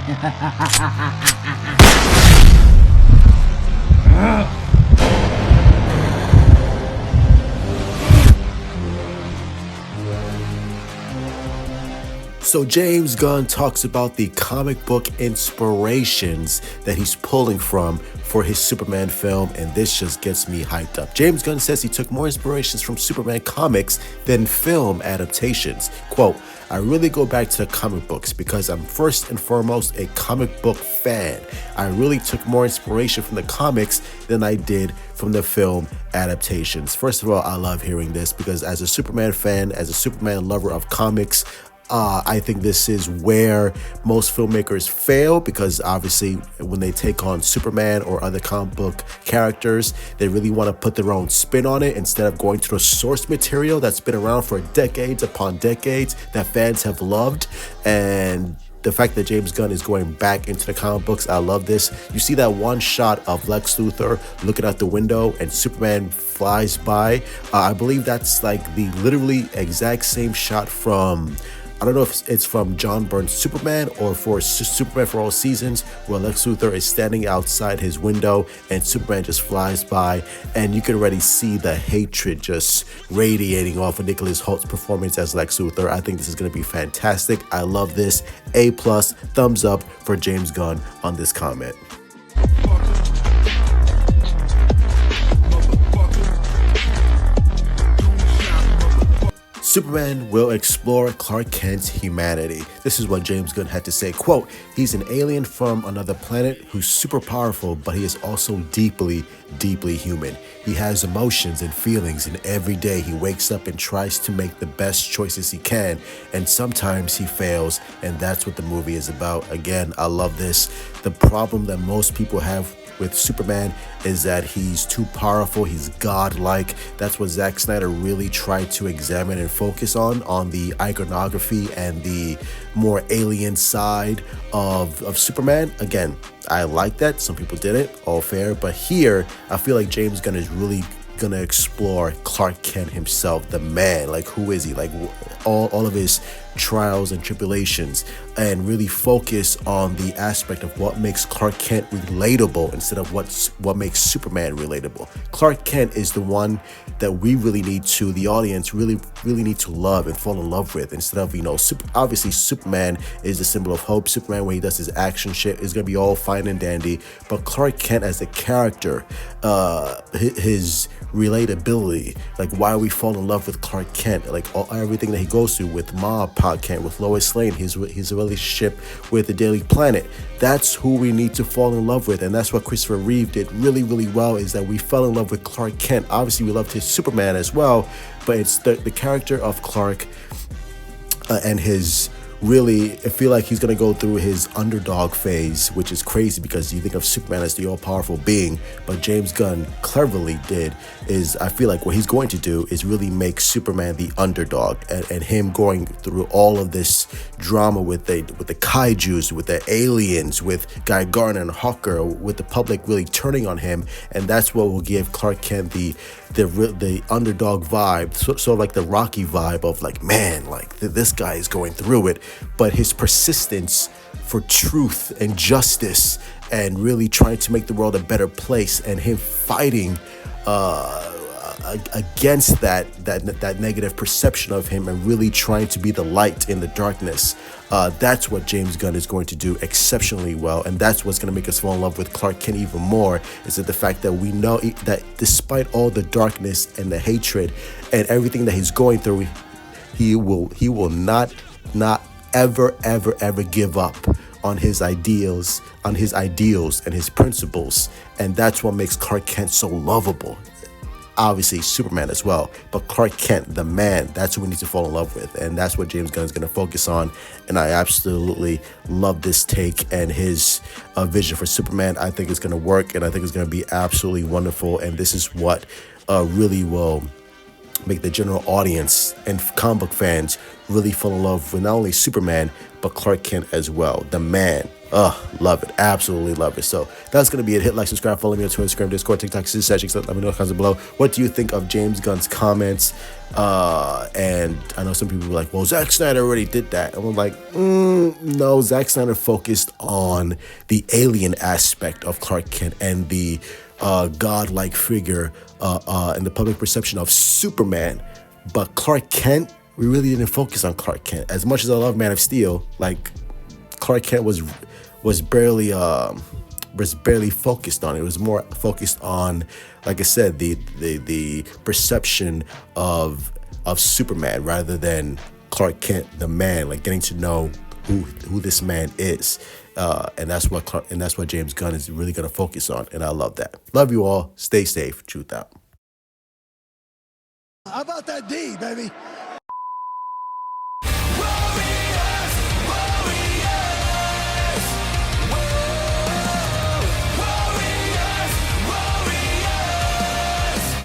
So James Gunn talks about the comic book inspirations that he's pulling from for his Superman film, and this just gets me hyped up. James Gunn says he took more inspirations from Superman comics than film adaptations. Quote, I really go back to the comic books because I'm first and foremost a comic book fan. I really took more inspiration from the comics than I did from the film adaptations. First of all, I love hearing this because as a Superman fan, as a Superman lover of comics, I think this is where most filmmakers fail because obviously when they take on Superman or other comic book characters, they really want to put their own spin on it instead of going to the source material that's been around for decades upon decades that fans have loved. And the fact that James Gunn is going back into the comic books, I love this. You see that one shot of Lex Luthor looking out the window and Superman flies by. I believe that's like the literally exact same shot from, I don't know if it's from John Byrne's Superman or for Superman for All Seasons, where Lex Luthor is standing outside his window and Superman just flies by, and you can already see the hatred just radiating off of Nicholas Holt's performance as Lex Luthor. I think this is going to be fantastic. I love this. A+, thumbs up for James Gunn on this comment. Superman will explore Clark Kent's humanity. This is what James Gunn had to say. Quote, he's an alien from another planet who's super powerful, but he is also deeply, deeply human. He has emotions and feelings, and every day he wakes up and tries to make the best choices he can, and sometimes he fails, and that's what the movie is about. Again, I love this. The problem that most people have with Superman is that he's too powerful, he's godlike. That's what Zack Snyder really tried to examine and focus on the iconography and the more alien side of Superman. Again, I like that. Some people didn't, all fair. But here, I feel like James Gunn is really gonna explore Clark Kent himself, the man. Like, who is he? Like, all of his trials and tribulations, and really focus on the aspect of what makes Clark Kent relatable instead of what makes Superman relatable. Clark Kent is the one that we really need to, the audience really need to love and fall in love with, instead of, obviously Superman is the symbol of hope. Superman, when he does his action shit, is gonna be all fine and dandy, but Clark Kent as a character, his relatability, like why we fall in love with Clark Kent, like everything that he goes through with Ma Kent, with Lois Lane, his relationship with the Daily Planet. That's who we need to fall in love with, and that's what Christopher Reeve did really, really well, is that we fell in love with Clark Kent. Obviously, we loved his Superman as well, but it's the character of Clark and his really, I feel like he's going to go through his underdog phase, which is crazy because you think of Superman as the all-powerful being, but James Gunn cleverly did is, I feel like what he's going to do is really make Superman the underdog, and him going through all of this drama with the kaijus, with the aliens, with Guy Gardner and Hawker, with the public really turning on him, and that's what will give Clark Kent the underdog vibe, so like the Rocky vibe of like, man, like this guy is going through it, but his persistence for truth and justice and really trying to make the world a better place, and him fighting against that negative perception of him and really trying to be the light in the darkness. That's what James Gunn is going to do exceptionally well, and that's what's going to make us fall in love with Clark Kent even more, is that the fact that we know that despite all the darkness and the hatred and everything that he's going through, he will not ever give up on his ideals and his principles, and that's what makes Clark Kent so lovable. Obviously Superman as well, but Clark Kent, the man, that's who we need to fall in love with, and that's what James Gunn is going to focus on. And I absolutely love this take and his vision for Superman. I think it's going to work, and I think it's going to be absolutely wonderful, and this is what really will make the general audience and comic book fans really fall in love with not only Superman, but Clark Kent as well. The man. Love it. Absolutely love it. So that's going to be it. Hit like, subscribe, follow me on Twitter, Instagram, Discord, TikTok, search. Let me know in the comments below. What do you think of James Gunn's comments? And I know some people were like, well, Zack Snyder already did that. And we're like, no, Zack Snyder focused on the alien aspect of Clark Kent and the godlike figure and the public perception of Superman. But Clark Kent, we really didn't focus on Clark Kent. As much as I love Man of Steel, like Clark Kent was barely focused on it. It was more focused on, like I said, the perception of Superman rather than Clark Kent, the man, like getting to know who this man is. And that's what James Gunn is really going to focus on. And I love that. Love you all. Stay safe. Truth out. How about that D, baby?